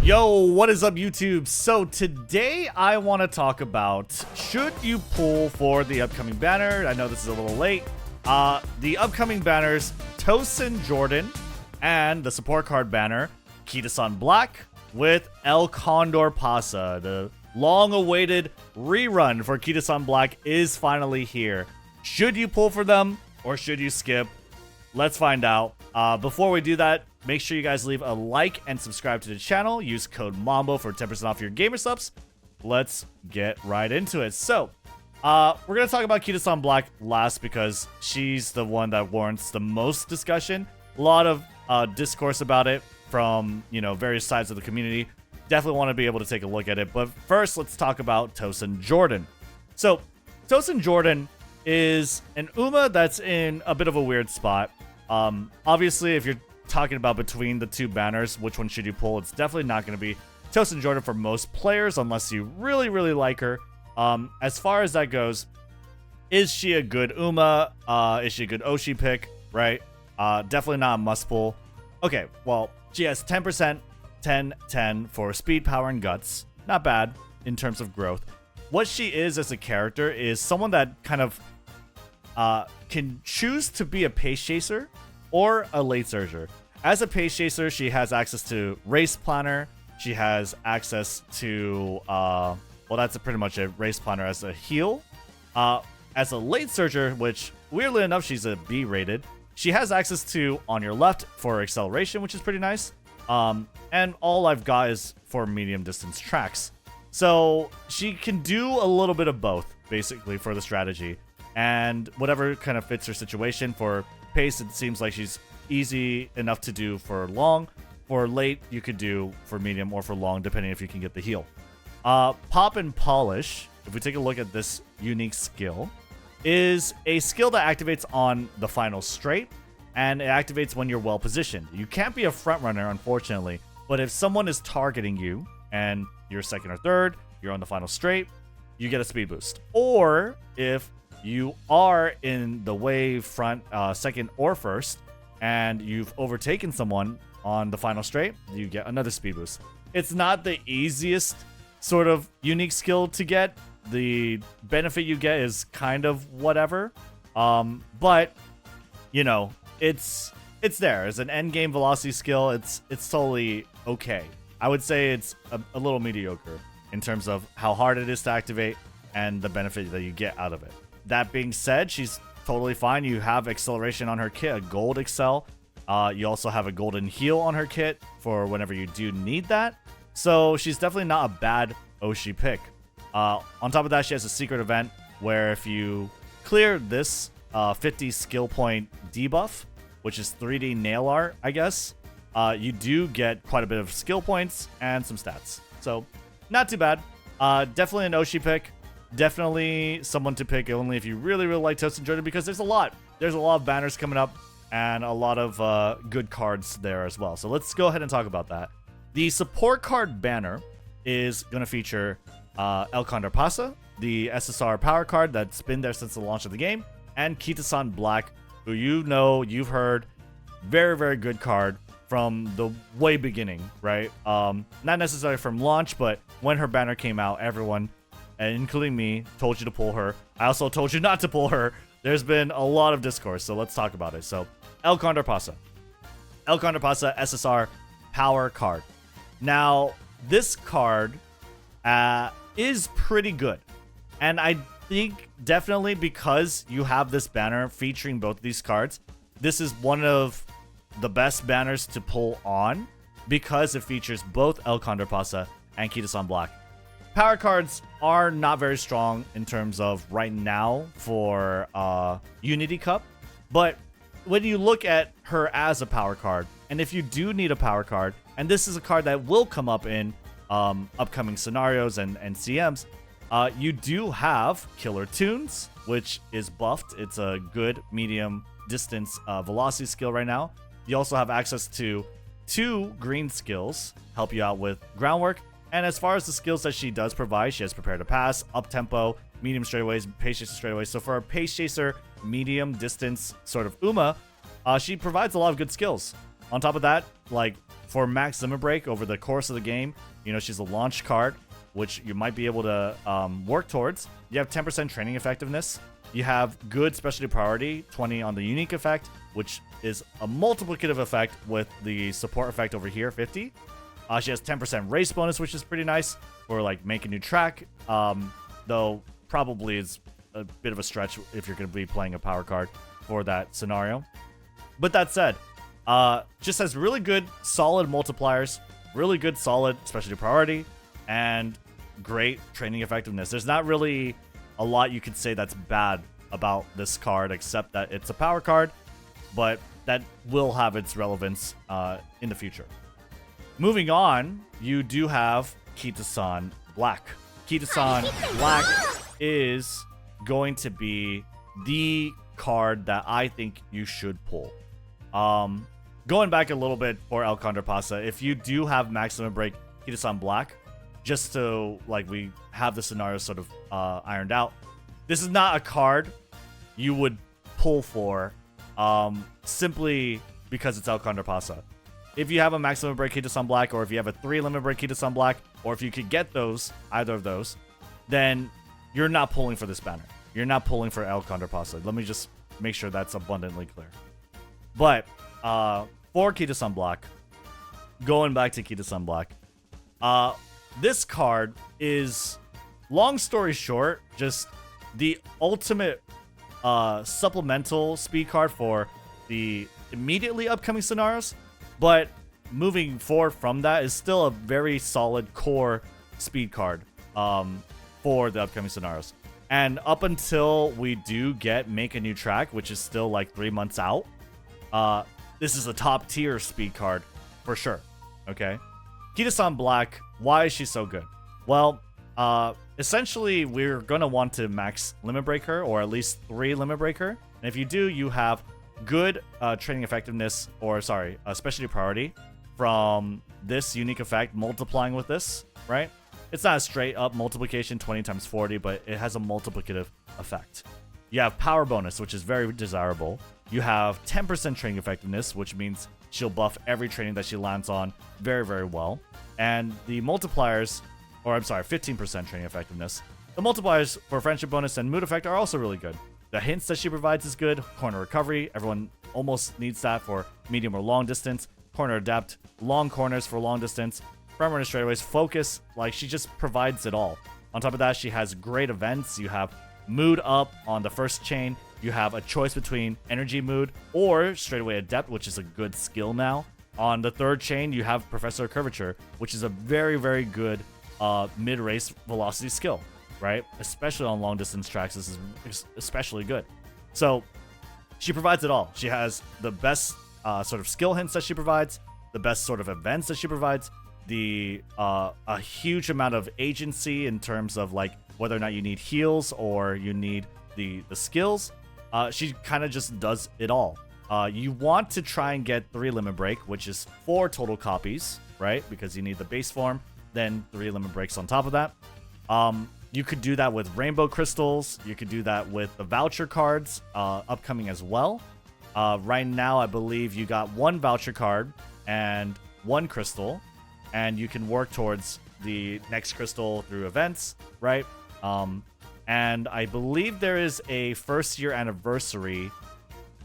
Yo, what is up YouTube? So today I want to talk about, should you pull for the upcoming banner? I know this is a little late. The upcoming banners, Tosen Jordan and the support card banner, Kitasan Black with Condor Pasa. The long-awaited rerun for Kitasan Black is finally here. Should you pull for them or should you skip? Let's find out. Before we do that, make sure you guys leave a like and subscribe to the channel. Use code MAMBO for 10% off your gamer subs. Let's get right into it. So, we're going to talk about Kitasan Black last because she's the one that warrants the most discussion. A lot of discourse about it from, various sides of the community. Definitely want to be able to take a look at it. But first, let's talk about Tosen Jordan. So, Tosen Jordan is an Uma that's in a bit of a weird spot. Obviously, if you're talking about between the two banners, which one should you pull, it's definitely not going to be Tosen Jordan for most players unless you really, really like her. As far as that goes, is she a good Uma? Is she a good Oshi pick, right? Definitely not a must pull. Okay, well, she has 10%, 10, 10 for speed, power, and guts. Not bad in terms of growth. What she is as a character is someone that kind of can choose to be a pace chaser or a late surger. As a pace chaser, she has access to race planner. She has access to well, that's pretty much a race planner as a heal. As a late surger, which weirdly enough she's a B rated, she has access to on your left for acceleration, which is pretty nice. And all I've got is for medium distance tracks. So she can do a little bit of both basically for the strategy. And whatever kind of fits her situation. For pace, it seems like she's easy enough to do for long. For late, you could do for medium or for long, depending if you can get the heal. Pop and Polish, if we take a look at this unique skill, is a skill that activates on the final straight, and it activates when you're well positioned. You can't be a front runner, unfortunately, but if someone is targeting you and you're second or third, you're on the final straight, you get a speed boost. Or if you are in the wave front, second or first, and you've overtaken someone on the final straight, you get another speed boost. It's not the easiest sort of unique skill to get. The benefit you get is kind of whatever. But, it's there. As an end game velocity skill, it's totally okay. I would say it's a little mediocre in terms of how hard it is to activate and the benefit that you get out of it. That being said, she's totally fine. You have acceleration on her kit, a gold excel. You also have a golden heal on her kit for whenever you do need that. So she's definitely not a bad Oshi pick. On top of that, she has a secret event where if you clear this 50 skill point debuff, which is 3D nail art, I guess, you do get quite a bit of skill points and some stats. So not too bad. Definitely an Oshi pick. Definitely someone to pick only if you really, really like Tosen Jordan, because there's a lot of banners coming up and a lot of good cards there as well. So let's go ahead and talk about that. The support card banner is going to feature Condor Pasa, the SSR power card that's been there since the launch of the game, and Kitasan Black, who you've heard, very, very good card from the way beginning, right? Not necessarily from launch, but when her banner came out, everyone, and including me, told you to pull her. I also told you not to pull her. There's been a lot of discourse, so let's talk about it. So, Condor Pasa. Condor Pasa SSR power card. Now, this card is pretty good. And I think definitely because you have this banner featuring both of these cards, this is one of the best banners to pull on because it features both Condor Pasa and Kitasan Black. Power cards are not very strong in terms of right now for Unity Cup, but when you look at her as a power card, and if you do need a power card, and this is a card that will come up in upcoming scenarios and CMs, you do have Killer Tunes, which is buffed. It's a good medium distance velocity skill right now. You also have access to 2 green skills, help you out with groundwork. And as far as the skills that she does provide, she has Prepare to Pass, Up Tempo, Medium Straightaways, Pace Chaser Straightaways. So for a Pace Chaser, medium distance sort of Uma, she provides a lot of good skills. On top of that, like for max limit break over the course of the game, you know, she's a launch card, which you might be able to work towards. You have 10% training effectiveness. You have good specialty priority, 20 on the unique effect, which is a multiplicative effect with the support effect over here, 50. She has 10% race bonus, which is pretty nice for like make a new track, though probably is a bit of a stretch if you're going to be playing a power card for that scenario. But that said, just has really good solid multipliers, really good solid specialty priority, and great training effectiveness. There's not really a lot you could say that's bad about this card, except that it's a power card, but that will have its relevance in the future. Moving on, you do have Kitasan Black. Kitasan Black is going to be the card that I think you should pull. Going back a little bit for El Condor Pasa, if you do have maximum break Kitasan Black, just so like we have the scenario sort of ironed out, this is not a card you would pull for simply because it's El Condor Pasa. If you have a maximum break Kitasan Black, or if you have a 3 limit break Kitasan Black, or if you could get those, either of those, then you're not pulling for this banner. You're not pulling for El Condor Pasa. Let me just make sure that's abundantly clear. But for Kitasan Black, going back to Kitasan Black, this card is, long story short, just the ultimate supplemental speed card for the immediately upcoming scenarios. But moving forward from that is still a very solid core speed card for the upcoming scenarios. And up until we do get Make a New Track, which is still like 3 months out, this is a top tier speed card for sure. Okay, Kitasan Black, why is she so good? Well, essentially we're gonna want to max limit break her, or at least 3 limit break her. And if you do, you have good training effectiveness, or sorry, specialty priority from this unique effect multiplying with this, right? It's not a straight up multiplication 20 times 40, but it has a multiplicative effect. You have power bonus, which is very desirable. You have 10% training effectiveness, which means she'll buff every training that she lands on very, very well. And the multipliers, or I'm sorry, 15% training effectiveness. The multipliers for friendship bonus and mood effect are also really good. The hints that she provides is good. Corner recovery, everyone almost needs that for medium or long distance. Corner adept, long corners for long distance. Front runner straightaways, focus, like she just provides it all. On top of that, she has great events. You have mood up on the first chain. You have a choice between energy mood or straightaway adept, which is a good skill now. On the third chain, you have Professor Curvature, which is a very, very good mid-race velocity skill, right? Especially on long distance tracks, this is especially good. So she provides it all. She has the best sort of skill hints that she provides, the best sort of events that she provides, the a huge amount of agency in terms of like whether or not you need heals or you need the skills. She kind of just does it all. You want to try and get 3 limit break, which is 4 total copies, right? Because you need the base form, then 3 limit breaks on top of that. You could do that with rainbow crystals. You could do that with the voucher cards upcoming as well. Right now, I believe you got 1 voucher card and 1 crystal, and you can work towards the next crystal through events, right? And I believe there is a first year anniversary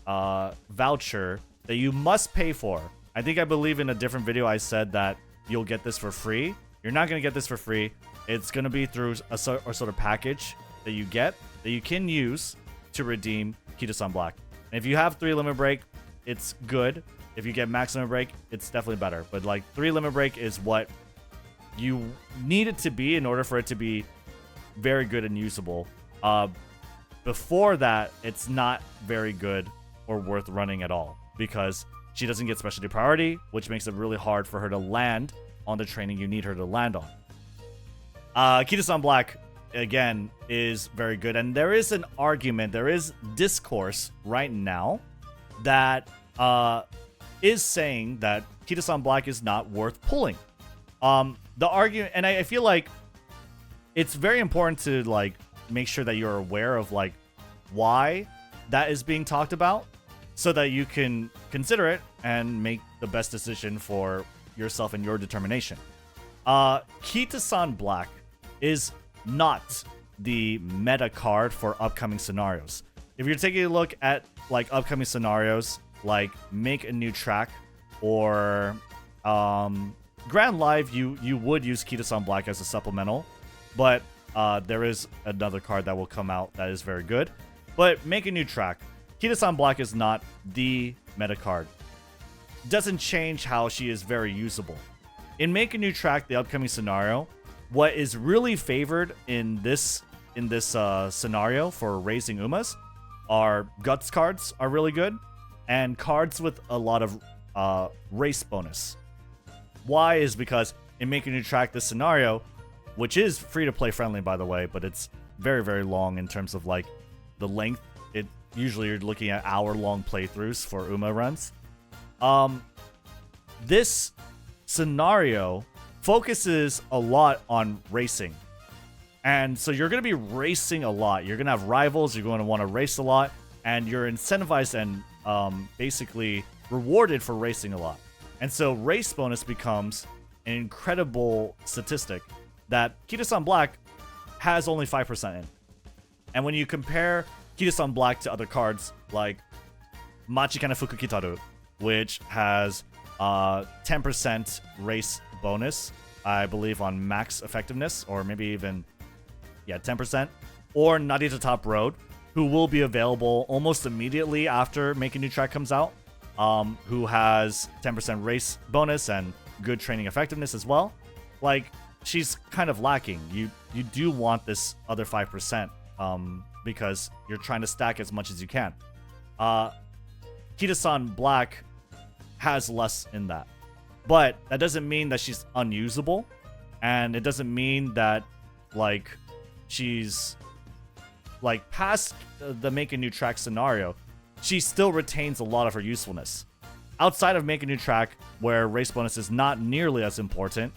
voucher that you must pay for. I believe in a different video I said that you'll get this for free. You're not going to get this for free. It's going to be through a sort of package that you get that you can use to redeem Kitasan Black. And if you have 3 limit break, it's good. If you get max limit break, it's definitely better. But like 3 limit break is what you need it to be in order for it to be very good and usable. Before that, it's not very good or worth running at all because she doesn't get specialty priority, which makes it really hard for her to land on the training you need her to land on. Kitasan Black, again, is very good. And there is an argument, there is discourse right now that is saying that Kitasan Black is not worth pulling. The argument, and I feel like it's very important to like make sure that you're aware of like why that is being talked about so that you can consider it and make the best decision for yourself and your determination. Kitasan Black is not the meta card for upcoming scenarios. If you're taking a look at like upcoming scenarios, like make a new track or Grand Live, you would use Kitasan Black as a supplemental, but there is another card that will come out that is very good. But make a new track. Kitasan Black is not the meta card. Doesn't change how she is very usable. In Make a New Track, the upcoming scenario, what is really favored in this scenario for raising Umas are Guts cards are really good, and cards with a lot of race bonus. Why is because in Make a New Track, this scenario, which is free to play friendly by the way, but it's very, very long in terms of like the length. It usually you're looking at hour-long playthroughs for Uma runs. This scenario focuses a lot on racing. And so you're going to be racing a lot. You're going to have rivals. You're going to want to race a lot. And you're incentivized and basically rewarded for racing a lot. And so race bonus becomes an incredible statistic that Kitasan Black has only 5% in. And when you compare Kitasan Black to other cards like Machikana Fuku Kitaru, which has 10% race bonus, I believe, on max effectiveness, or maybe even, 10%, or Narita Top Road, who will be available almost immediately after Make a New Track comes out, who has 10% race bonus and good training effectiveness as well. Like, she's kind of lacking. You do want this other 5%, because you're trying to stack as much as you can. Kitasan Black has less in that. But that doesn't mean that she's unusable. And it doesn't mean that, like, she's, like, past the Make a New Track scenario, she still retains a lot of her usefulness. Outside of Make a New Track, where race bonus is not nearly as important,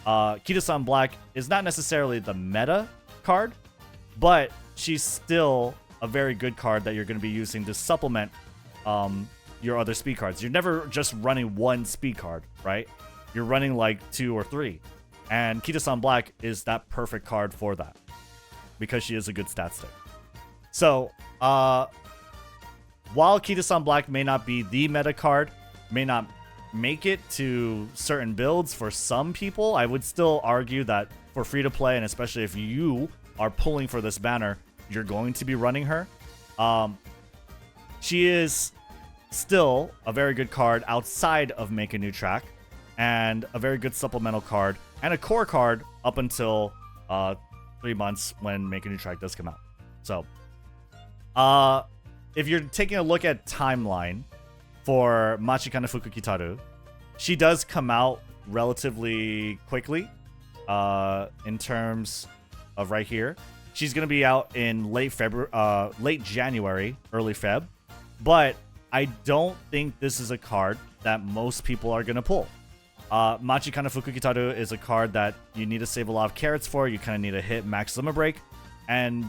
Kitasan Black is not necessarily the meta card, but she's still a very good card that you're going to be using to supplement your other speed cards. You're never just running one speed card, right? You're running like 2 or 3. And Kitasan Black is that perfect card for that, because she is a good stat stick. So, while Kitasan Black may not be the meta card, may not make it to certain builds for some people, I would still argue that for free to play, and especially if you are pulling for this banner, you're going to be running her. She is still a very good card outside of Make a New Track, and a very good supplemental card, and a core card up until 3 months when Make a New Track does come out. So, if you're taking a look at timeline for Machikana Fuku Kitaru, she does come out relatively quickly in terms of right here. She's going to be out in late January, early Feb, but I don't think this is a card that most people are going to pull. Machikana Fuku Kitaru is a card that you need to save a lot of carrots for. You kind of need to hit max limit break. And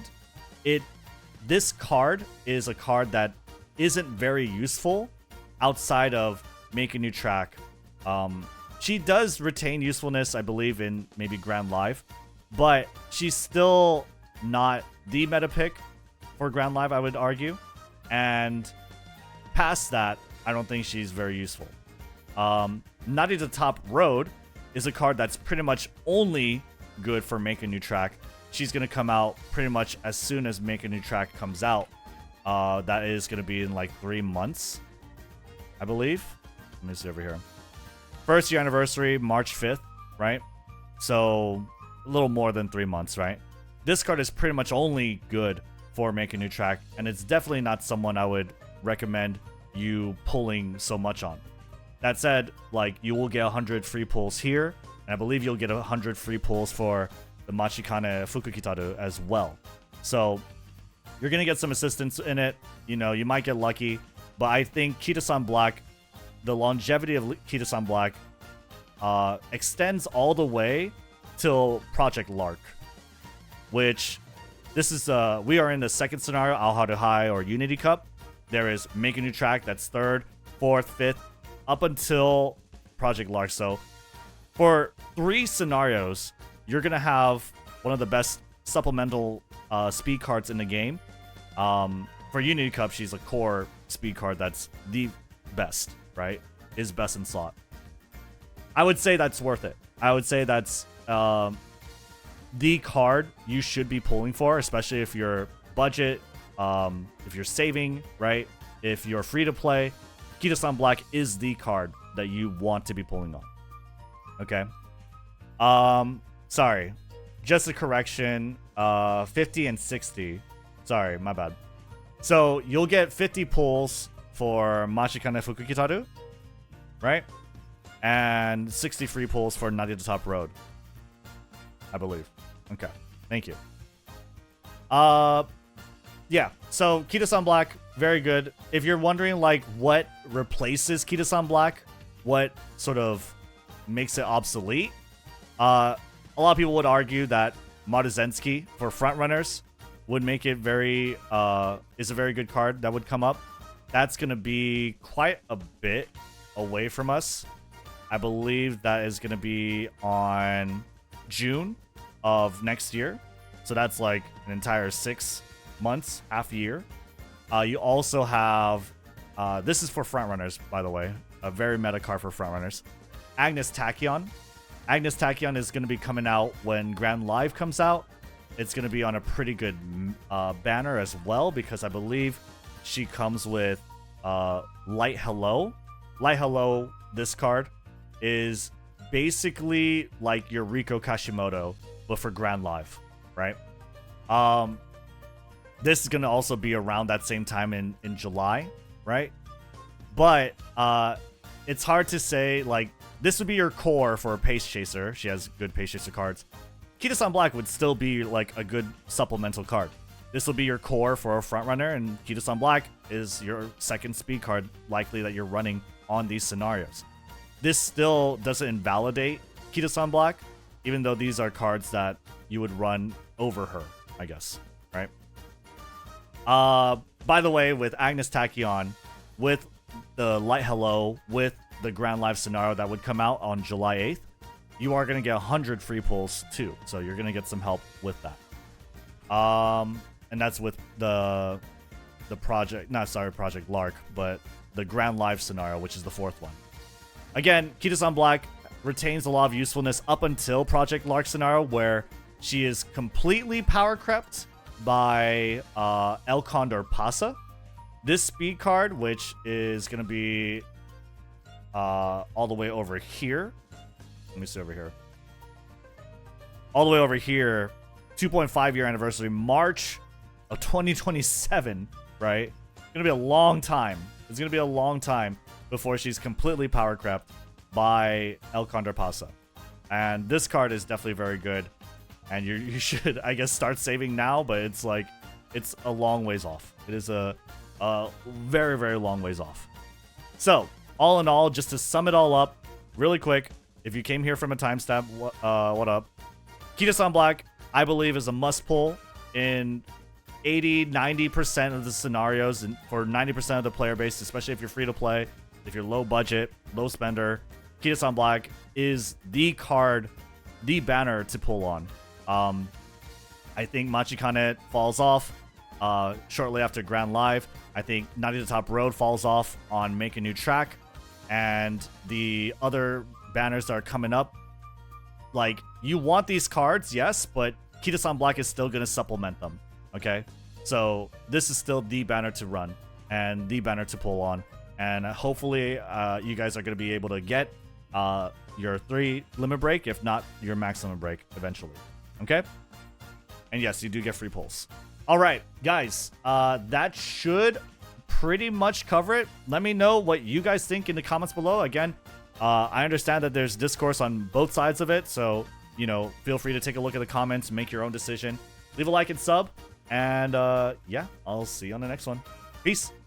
this card is a card that isn't very useful outside of Make a New Track. She does retain usefulness, I believe, in maybe Grand Live, but she's still not the meta pick for Grand Live, I would argue. And past that, I don't think she's very useful. Narita Top Road is a card that's pretty much only good for Make a New Track. She's going to come out pretty much as soon as Make a New Track comes out. That is going to be in like 3 months, I believe. Let me see over here. First year anniversary, March 5th, right? So a little more than 3 months, right? This card is pretty much only good for Make a New Track, and it's definitely not someone I would recommend you pulling so much on. That said, like, you will get 100 free pulls here, and I believe you'll get 100 free pulls for the Machikana Fuku Kitaru as well. So you're going to get some assistance in it. You know, you might get lucky, but I think Kitasan Black, the longevity of Kitasan Black extends all the way till Project Lark, which this is, we are in the second scenario, Aoharu High or Unity Cup. There is Make a New Track, that's 3rd, 4th, 5th, up until Project Lark. So For 3 scenarios, you're going to have one of the best supplemental speed cards in the game. For Unity Cup, she's a core speed card that's the best, right? Is best in slot. I would say that's worth it. I would say that's the card you should be pulling for, especially if you're budget, if you're saving, right? If you're free to play, Kitasan Black is the card that you want to be pulling on. Okay. Sorry. Just a correction. 50 and 60. Sorry, my bad. So you'll get 50 pulls for Machikane Fukukitaru, right? And 60 free pulls for Nadia the Top Road, I believe. Okay, thank you. Yeah, so Kitasan Black, very good. If you're wondering like what replaces Kitasan Black, what sort of makes it obsolete, a lot of people would argue that Maruzensky for frontrunners would make it very is a very good card that would come up. That's gonna be quite a bit away from us. I believe that is gonna be on June of next year. So that's like an entire 6 months, half a year. You also have this is for frontrunners, by the way, a very meta card for frontrunners. Agnes Tachyon. Agnes Tachyon is going to be coming out when Grand Live comes out. It's going to be on a pretty good banner as well, because I believe she comes with Light Hello. Light Hello, this card, is basically like your Riko Kashimoto, but for Grand Live, right? This is going to also be around that same time in July, right? But it's hard to say, like, this would be your core for a Pace Chaser. She has good Pace Chaser cards. Kitasan Black would still be like a good supplemental card. This will be your core for a frontrunner, and Kitasan Black is your second speed card likely that you're running on these scenarios. This still doesn't invalidate Kitasan Black, even though these are cards that you would run over her, I guess, right? By the way, with Agnes Tachyon, with the Light Hello, with the Grand Live scenario that would come out on July 8th, you are going to get 100 free pulls too. So you're going to get some help with that. And that's with the Project Lark, but the Grand Live scenario, which is the 4th one. Again, Kitasan Black retains a lot of usefulness up until Project Lark scenario, where she is completely power crept by El Condor Pasa. This speed card, which is going to be all the way over here. Let me see over here. All the way over here. 2.5 year anniversary, March of 2027, right? It's going to be a long time. It's going to be a long time before she's completely power crept by El Condor Pasa. And this card is definitely very good. And you should, I guess, start saving now, but it's like, it's a long ways off. It is a very, very long ways off. So, all in all, just to sum it all up really quick, if you came here from a timestamp, what up? Kitasan Black, I believe, is a must pull in 80-90% of the scenarios, and for 90% of the player base, especially if you're free to play, if you're low budget, low spender. Kitasan Black is the card, the banner to pull on. I think Machikane falls off shortly after Grand Live. I think Nadia the Top Road falls off on Make a New Track. And the other banners that are coming up, like, you want these cards, yes, but Kitasan Black is still going to supplement them, okay? So this is still the banner to run and the banner to pull on. And hopefully you guys are going to be able to get your 3 limit break, if not your max limit break eventually, okay? And yes, you do get free pulls. All right, guys, that should pretty much cover it. Let me know what you guys think in the comments below. Again, I understand that there's discourse on both sides of it, so, you know, feel free to take a look at the comments, make your own decision. Leave a like and sub, and yeah, I'll see you on the next one. Peace.